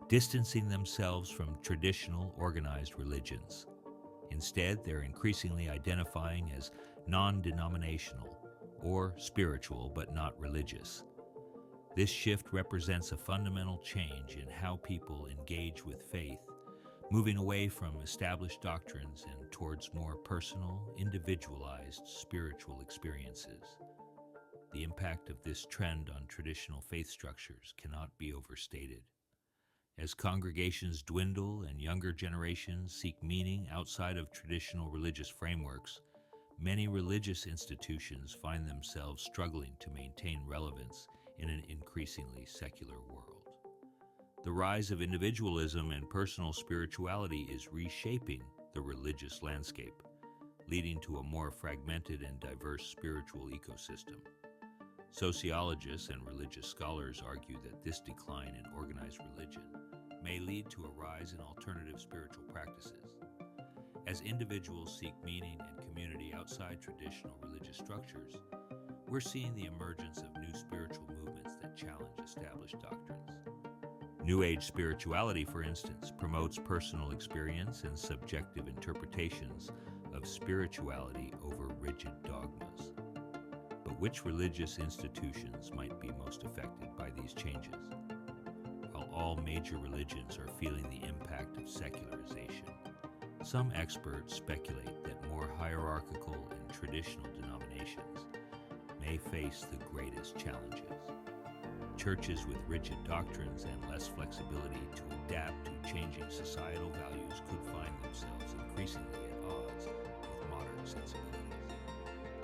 distancing themselves from traditional organized religions. Instead, they're increasingly identifying as non-denominational or spiritual but not religious. This shift represents a fundamental change in how people engage with faith, moving away from established doctrines and towards more personal, individualized spiritual experiences. The impact of this trend on traditional faith structures cannot be overstated. As congregations dwindle and younger generations seek meaning outside of traditional religious frameworks, Many religious institutions find themselves struggling to maintain relevance in an increasingly secular world. The rise of individualism and personal spirituality is reshaping the religious landscape, leading to a more fragmented and diverse spiritual ecosystem. Sociologists and religious scholars argue that this decline in organized religion may lead to a rise in alternative spiritual practices. As individuals seek meaning and community outside traditional religious structures, we're seeing the emergence of new spiritual movements that challenge established doctrines. New Age spirituality, for instance, promotes personal experience and subjective interpretations of spirituality over rigid dogmas. But which religious institutions might be most affected by these changes? While all major religions are feeling the impact of secularization, some experts speculate that more hierarchical and traditional denominations may face the greatest challenges. Churches with rigid doctrines and less flexibility to adapt to changing societal values could find themselves increasingly at odds with modern sensibilities.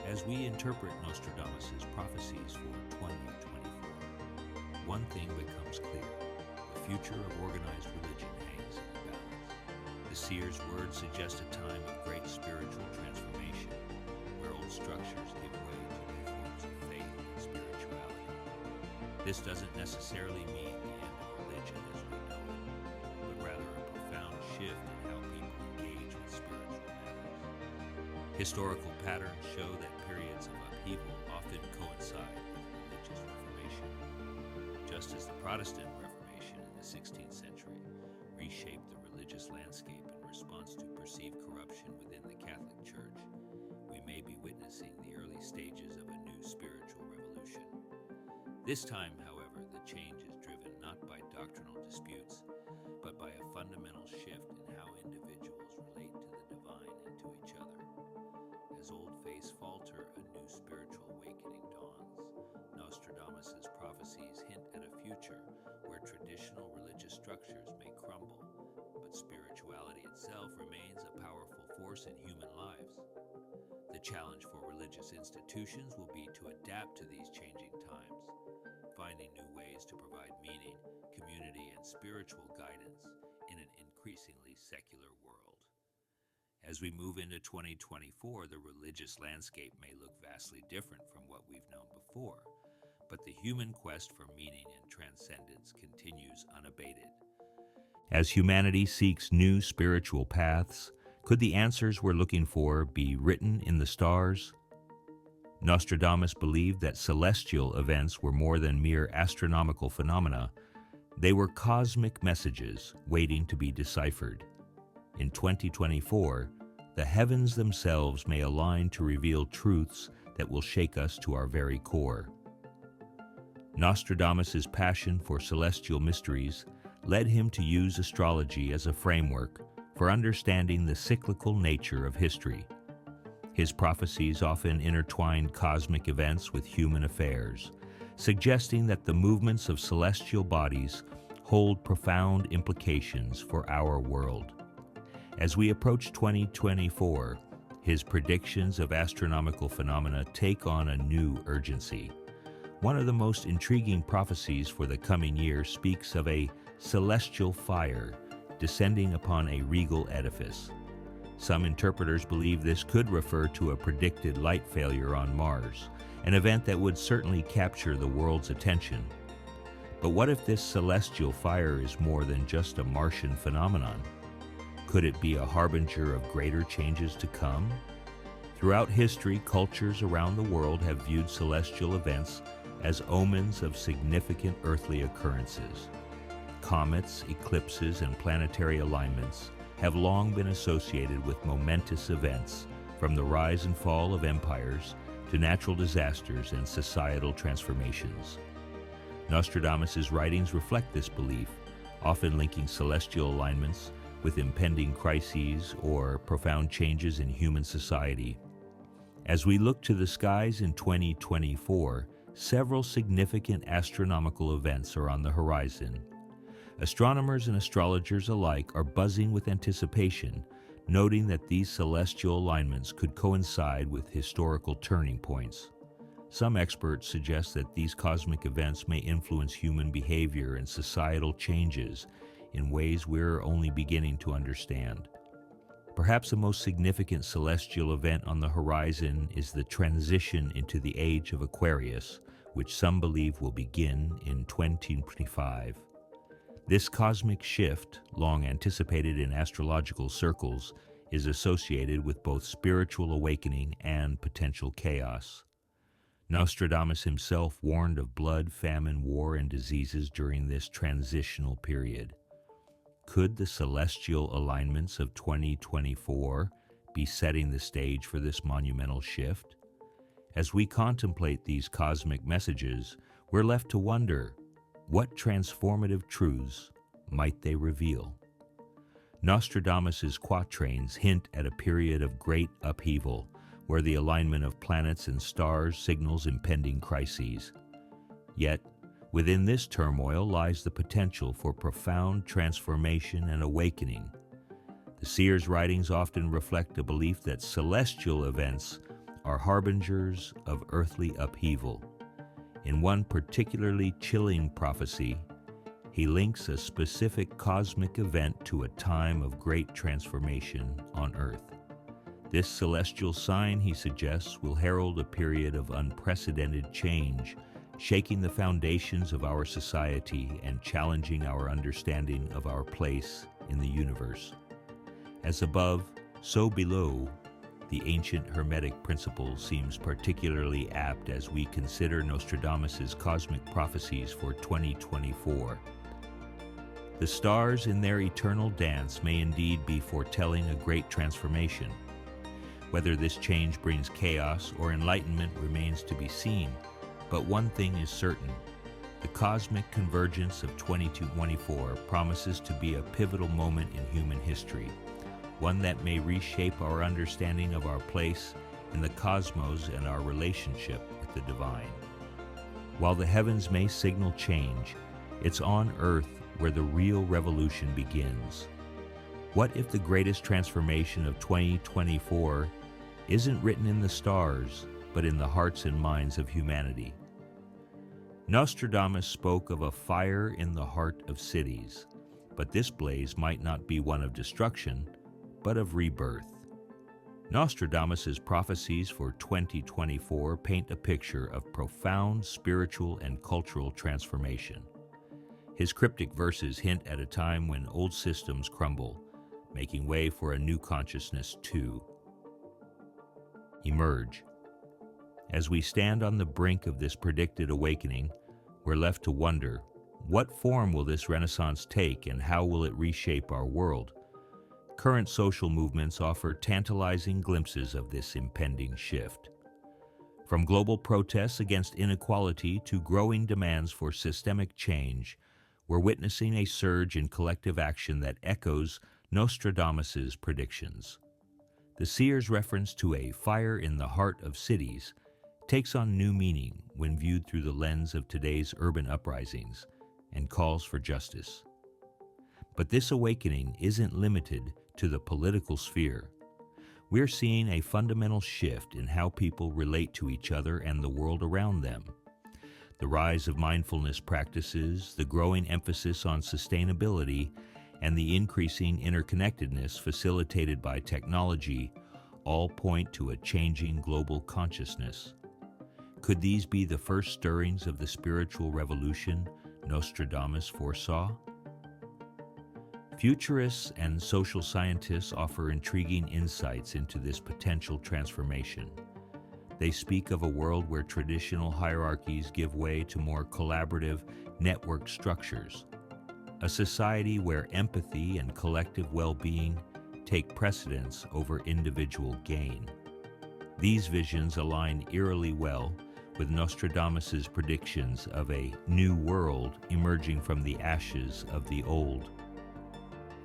As we interpret Nostradamus' prophecies for 2024, one thing becomes clear: the future of organized religion hangs in the balance. The seer's words suggest a time of great spiritual transformation, where old structures give way to new forms of faith and spirituality. This doesn't necessarily mean the end of religion as we know it, but rather a profound shift in how people engage with spiritual matters. Historical patterns show that periods of upheaval often coincide with religious reformation. Just as the Protestant Reformation in the 16th century reshaped the religious landscape in response to perceived corruption within the Catholic Church, we may be witnessing the early stages of a new spiritual revolution. This time, however, the change is driven not by doctrinal disputes, but by a fundamental shift in how individuals relate to the divine and to each other. As old faiths falter, a new spiritual awakening dawns. Nostradamus' prophecies hint at a future where traditional religious structures may crumble, but spirituality itself remains a powerful force in human lives. The challenge for religious institutions will be to adapt to these changing times, finding new ways to provide meaning, community, and spiritual guidance in an increasingly secular world. As we move into 2024, the religious landscape may look vastly different from what we've known before, but the human quest for meaning and transcendence continues unabated. As humanity seeks new spiritual paths, could the answers we're looking for be written in the stars? Nostradamus believed that celestial events were more than mere astronomical phenomena. They were cosmic messages waiting to be deciphered. In 2024, the heavens themselves may align to reveal truths that will shake us to our very core. Nostradamus' passion for celestial mysteries led him to use astrology as a framework for understanding the cyclical nature of history. His prophecies often intertwined cosmic events with human affairs, suggesting that the movements of celestial bodies hold profound implications for our world. As we approach 2024, his predictions of astronomical phenomena take on a new urgency. One of the most intriguing prophecies for the coming year speaks of a celestial fire descending upon a regal edifice. Some interpreters believe this could refer to a predicted light failure on Mars, an event that would certainly capture the world's attention. But what if this celestial fire is more than just a Martian phenomenon? Could it be a harbinger of greater changes to come? Throughout history, cultures around the world have viewed celestial events as omens of significant earthly occurrences. Comets, eclipses, and planetary alignments have long been associated with momentous events, from the rise and fall of empires to natural disasters and societal transformations. Nostradamus' writings reflect this belief, often linking celestial alignments with impending crises or profound changes in human society. As we look to the skies in 2024, several significant astronomical events are on the horizon. Astronomers and astrologers alike are buzzing with anticipation, noting that these celestial alignments could coincide with historical turning points. Some experts suggest that these cosmic events may influence human behavior and societal changes in ways we're only beginning to understand. Perhaps the most significant celestial event on the horizon is the transition into the age of Aquarius, which some believe will begin in 2025. This cosmic shift, long anticipated in astrological circles, is associated with both spiritual awakening and potential chaos. Nostradamus himself warned of blood, famine, war, and diseases during this transitional period. Could the celestial alignments of 2024 be setting the stage for this monumental shift? As we contemplate these cosmic messages, we're left to wonder, what transformative truths might they reveal? Nostradamus's quatrains hint at a period of great upheaval, where the alignment of planets and stars signals impending crises. Yet, within this turmoil lies the potential for profound transformation and awakening. The seer's writings often reflect a belief that celestial events are harbingers of earthly upheaval. In one particularly chilling prophecy, he links a specific cosmic event to a time of great transformation on Earth. This celestial sign, he suggests, will herald a period of unprecedented change, shaking the foundations of our society and challenging our understanding of our place in the universe. As above, so below, the ancient Hermetic principle seems particularly apt as we consider Nostradamus's cosmic prophecies for 2024. The stars in their eternal dance may indeed be foretelling a great transformation. Whether this change brings chaos or enlightenment remains to be seen, but one thing is certain: the cosmic convergence of 2024 promises to be a pivotal moment in human history, one that may reshape our understanding of our place in the cosmos and our relationship with the divine. While the heavens may signal change, it's on Earth where the real revolution begins. What if the greatest transformation of 2024 isn't written in the stars, but in the hearts and minds of humanity? Nostradamus spoke of a fire in the heart of cities, but this blaze might not be one of destruction, but of rebirth. Nostradamus's prophecies for 2024 paint a picture of profound spiritual and cultural transformation. His cryptic verses hint at a time when old systems crumble, making way for a new consciousness to emerge. As we stand on the brink of this predicted awakening, we're left to wonder, what form will this renaissance take and how will it reshape our world? Current social movements offer tantalizing glimpses of this impending shift. From global protests against inequality to growing demands for systemic change, we're witnessing a surge in collective action that echoes Nostradamus's predictions. The seer's reference to a fire in the heart of cities takes on new meaning when viewed through the lens of today's urban uprisings and calls for justice. But this awakening isn't limited to the political sphere. We're seeing a fundamental shift in how people relate to each other and the world around them. The rise of mindfulness practices, the growing emphasis on sustainability, and the increasing interconnectedness facilitated by technology all point to a changing global consciousness. Could these be the first stirrings of the spiritual revolution Nostradamus foresaw? Futurists and social scientists offer intriguing insights into this potential transformation. They speak of a world where traditional hierarchies give way to more collaborative, networked structures, a society where empathy and collective well-being take precedence over individual gain. These visions align eerily well with Nostradamus's predictions of a new world emerging from the ashes of the old.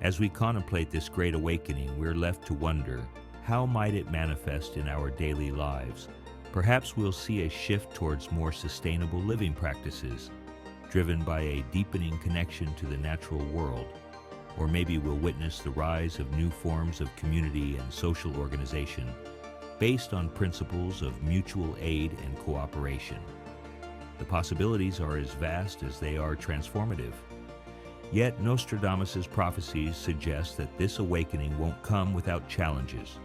As we contemplate this great awakening, we're left to wonder, how might it manifest in our daily lives? Perhaps we'll see a shift towards more sustainable living practices, driven by a deepening connection to the natural world. Or maybe we'll witness the rise of new forms of community and social organization based on principles of mutual aid and cooperation. The possibilities are as vast as they are transformative. Yet Nostradamus' prophecies suggest that this awakening won't come without challenges.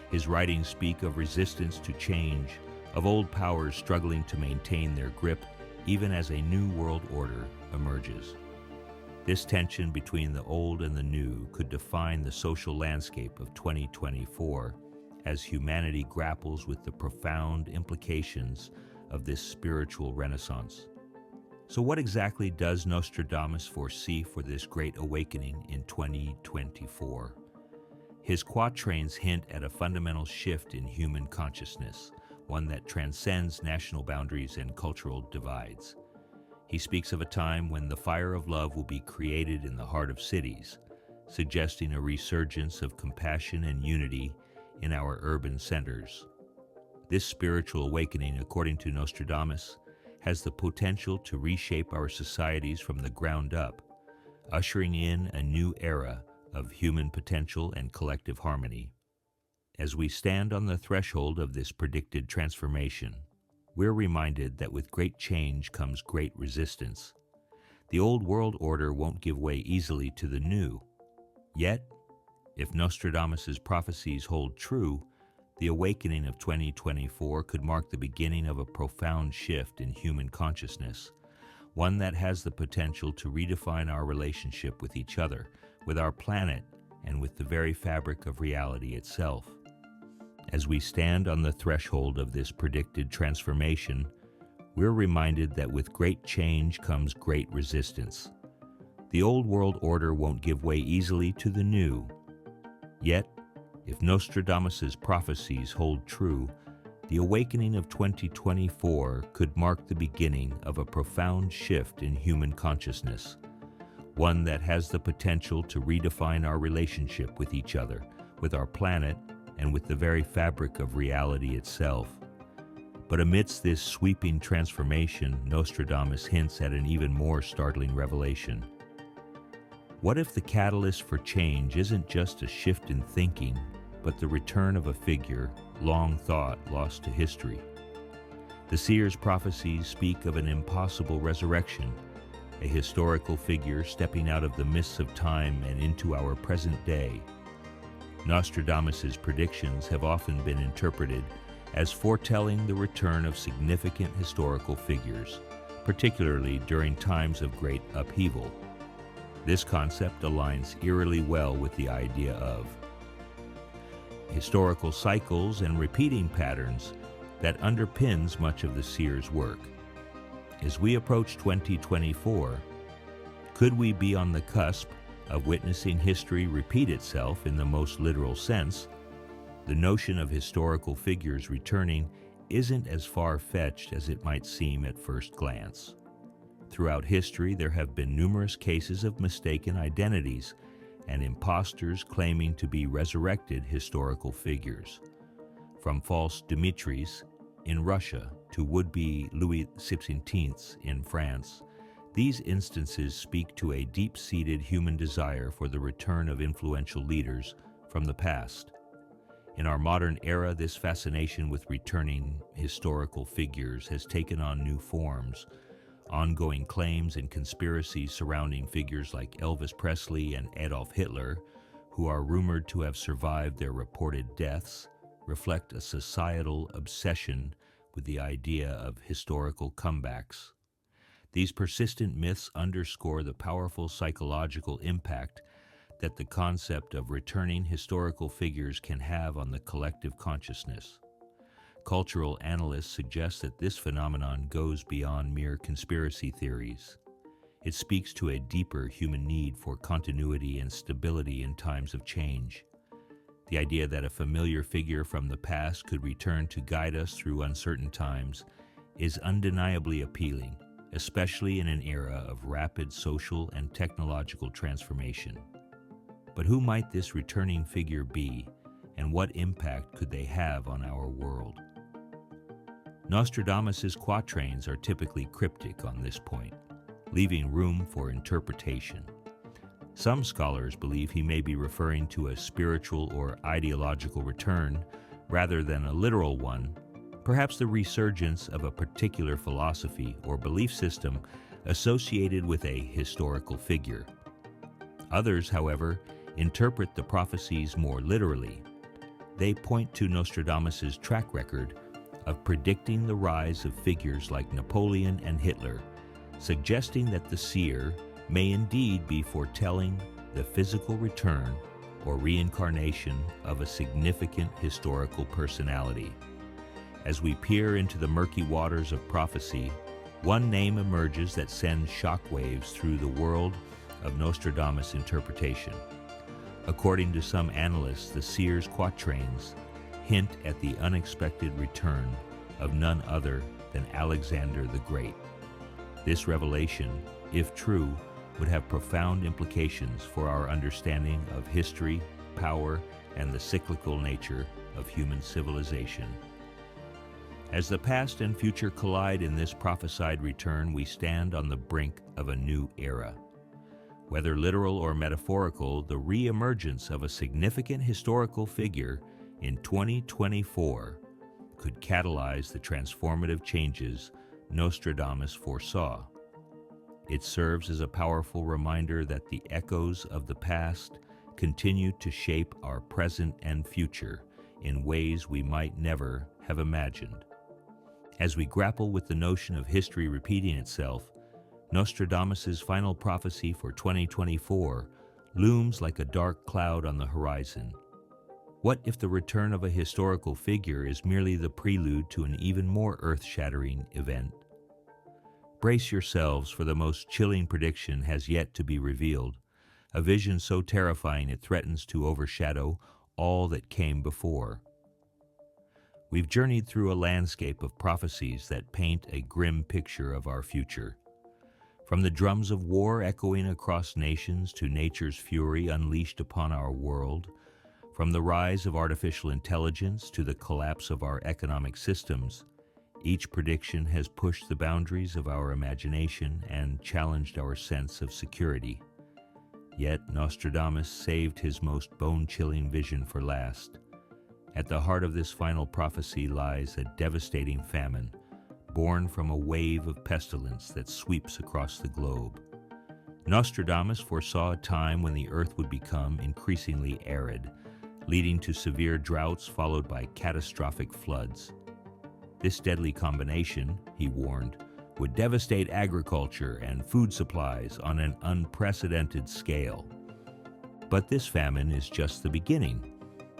His writings speak of resistance to change, of old powers struggling to maintain their grip even as a new world order emerges. This tension between the old and the new could define the social landscape of 2024 as humanity grapples with the profound implications of this spiritual renaissance. So what exactly does Nostradamus foresee for this great awakening in 2024? His quatrains hint at a fundamental shift in human consciousness, one that transcends national boundaries and cultural divides. He speaks of a time when the fire of love will be created in the heart of cities, suggesting a resurgence of compassion and unity in our urban centers. This spiritual awakening, according to Nostradamus, has the potential to reshape our societies from the ground up, ushering in a new era of human potential and collective harmony. As we stand on the threshold of this predicted transformation, we're reminded that with great change comes great resistance. The old world order won't give way easily to the new. Yet, if Nostradamus' prophecies hold true, the awakening of 2024 could mark the beginning of a profound shift in human consciousness, one that has the potential to redefine our relationship with each other, with our planet, and with the very fabric of reality itself. As we stand on the threshold of this predicted transformation, we're reminded that with great change comes great resistance. The old world order won't give way easily to the new. Yet, if Nostradamus' prophecies hold true, the awakening of 2024 could mark the beginning of a profound shift in human consciousness, one that has the potential to redefine our relationship with each other, with our planet, and with the very fabric of reality itself. But amidst this sweeping transformation, Nostradamus hints at an even more startling revelation. What if the catalyst for change isn't just a shift in thinking, but the return of a figure long thought lost to history? The seer's prophecies speak of an impossible resurrection, a historical figure stepping out of the mists of time and into our present day. Nostradamus' predictions have often been interpreted as foretelling the return of significant historical figures, particularly during times of great upheaval. This concept aligns eerily well with the idea of historical cycles and repeating patterns that underpins much of the seer's work. As we approach 2024, could we be on the cusp of witnessing history repeat itself in the most literal sense? The notion of historical figures returning isn't as far-fetched as it might seem at first glance. Throughout history, there have been numerous cases of mistaken identities and imposters claiming to be resurrected historical figures. From false Dimitris in Russia to would-be Louis XVI in France, these instances speak to a deep-seated human desire for the return of influential leaders from the past. In our modern era, this fascination with returning historical figures has taken on new forms. Ongoing claims and conspiracies surrounding figures like Elvis Presley and Adolf Hitler, who are rumored to have survived their reported deaths, reflect a societal obsession with the idea of historical comebacks. These persistent myths underscore the powerful psychological impact that the concept of returning historical figures can have on the collective consciousness. Cultural analysts suggest that this phenomenon goes beyond mere conspiracy theories. It speaks to a deeper human need for continuity and stability in times of change. The idea that a familiar figure from the past could return to guide us through uncertain times is undeniably appealing, especially in an era of rapid social and technological transformation. But who might this returning figure be, and what impact could they have on our world? Nostradamus' quatrains are typically cryptic on this point, leaving room for interpretation. Some scholars believe he may be referring to a spiritual or ideological return rather than a literal one, perhaps the resurgence of a particular philosophy or belief system associated with a historical figure. Others, however, interpret the prophecies more literally. They point to Nostradamus's track record of predicting the rise of figures like Napoleon and Hitler, suggesting that the seer may indeed be foretelling the physical return or reincarnation of a significant historical personality. As we peer into the murky waters of prophecy, one name emerges that sends shockwaves through the world of Nostradamus interpretation. According to some analysts, the seer's quatrains hint at the unexpected return of none other than Alexander the Great. This revelation, if true, would have profound implications for our understanding of history, power, and the cyclical nature of human civilization. As the past and future collide in this prophesied return, we stand on the brink of a new era. Whether literal or metaphorical, the re-emergence of a significant historical figure in 2024 could catalyze the transformative changes Nostradamus foresaw. It serves as a powerful reminder that the echoes of the past continue to shape our present and future in ways we might never have imagined. As we grapple with the notion of history repeating itself, Nostradamus's final prophecy for 2024 looms like a dark cloud on the horizon. What if the return of a historical figure is merely the prelude to an even more earth-shattering event? Brace yourselves, for the most chilling prediction has yet to be revealed, a vision so terrifying it threatens to overshadow all that came before. We've journeyed through a landscape of prophecies that paint a grim picture of our future. From the drums of war echoing across nations to nature's fury unleashed upon our world, from the rise of artificial intelligence to the collapse of our economic systems, each prediction has pushed the boundaries of our imagination and challenged our sense of security. Yet Nostradamus saved his most bone-chilling vision for last. At the heart of this final prophecy lies a devastating famine, born from a wave of pestilence that sweeps across the globe. Nostradamus foresaw a time when the earth would become increasingly arid, leading to severe droughts followed by catastrophic floods. This deadly combination, he warned, would devastate agriculture and food supplies on an unprecedented scale. But this famine is just the beginning.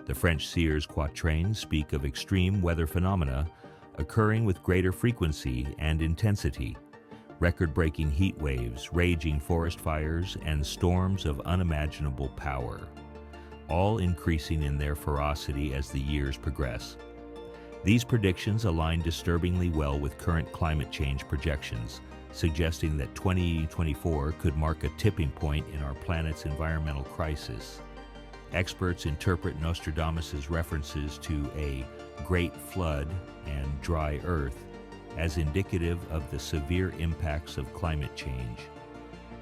The French seer's quatrains speak of extreme weather phenomena occurring with greater frequency and intensity, record-breaking heat waves, raging forest fires, and storms of unimaginable power, all increasing in their ferocity as the years progress. These predictions align disturbingly well with current climate change projections, suggesting that 2024 could mark a tipping point in our planet's environmental crisis. Experts interpret Nostradamus's references to a great flood and dry earth as indicative of the severe impacts of climate change.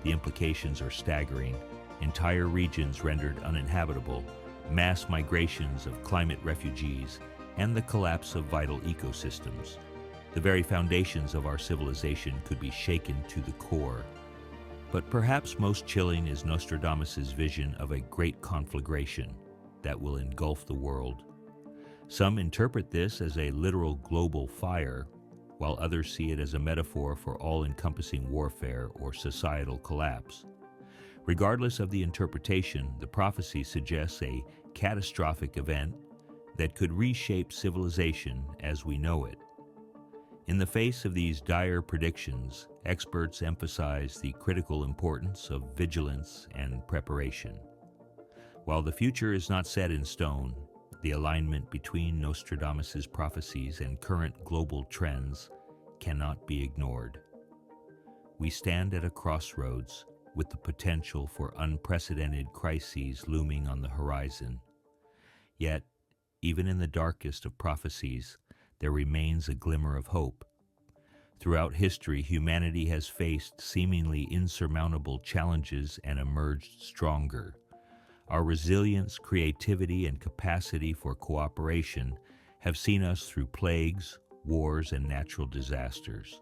The implications are staggering: entire regions rendered uninhabitable, mass migrations of climate refugees, and the collapse of vital ecosystems. The very foundations of our civilization could be shaken to the core. But perhaps most chilling is Nostradamus's vision of a great conflagration that will engulf the world. Some interpret this as a literal global fire, while others see it as a metaphor for all-encompassing warfare or societal collapse. Regardless of the interpretation, the prophecy suggests a catastrophic event that could reshape civilization as we know it. In the face of these dire predictions, experts emphasize the critical importance of vigilance and preparation. While the future is not set in stone, the alignment between Nostradamus's prophecies and current global trends cannot be ignored. We stand at a crossroads with the potential for unprecedented crises looming on the horizon. Yet, even in the darkest of prophecies, there remains a glimmer of hope. Throughout history, humanity has faced seemingly insurmountable challenges and emerged stronger. Our resilience, creativity, and capacity for cooperation have seen us through plagues, wars, and natural disasters.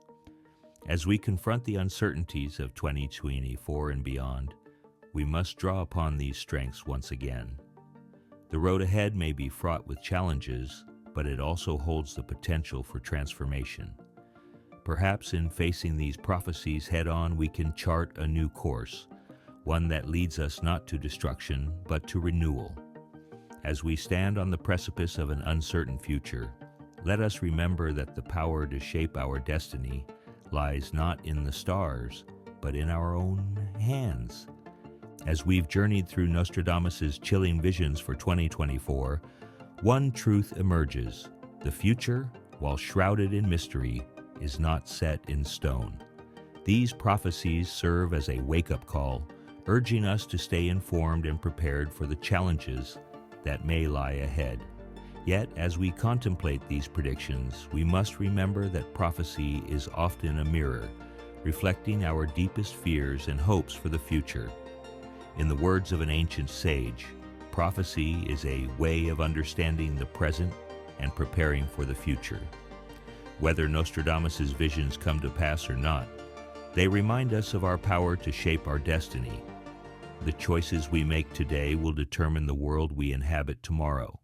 As we confront the uncertainties of 2024 and beyond, we must draw upon these strengths once again. The road ahead may be fraught with challenges, but it also holds the potential for transformation. Perhaps in facing these prophecies head-on, we can chart a new course, one that leads us not to destruction, but to renewal. As we stand on the precipice of an uncertain future, let us remember that the power to shape our destiny lies not in the stars, but in our own hands. As we've journeyed through Nostradamus's chilling visions for 2024, one truth emerges: the future, while shrouded in mystery, is not set in stone. These prophecies serve as a wake-up call, urging us to stay informed and prepared for the challenges that may lie ahead. Yet, as we contemplate these predictions, we must remember that prophecy is often a mirror, reflecting our deepest fears and hopes for the future. In the words of an ancient sage, prophecy is a way of understanding the present and preparing for the future. Whether Nostradamus's visions come to pass or not, they remind us of our power to shape our destiny. The choices we make today will determine the world we inhabit tomorrow.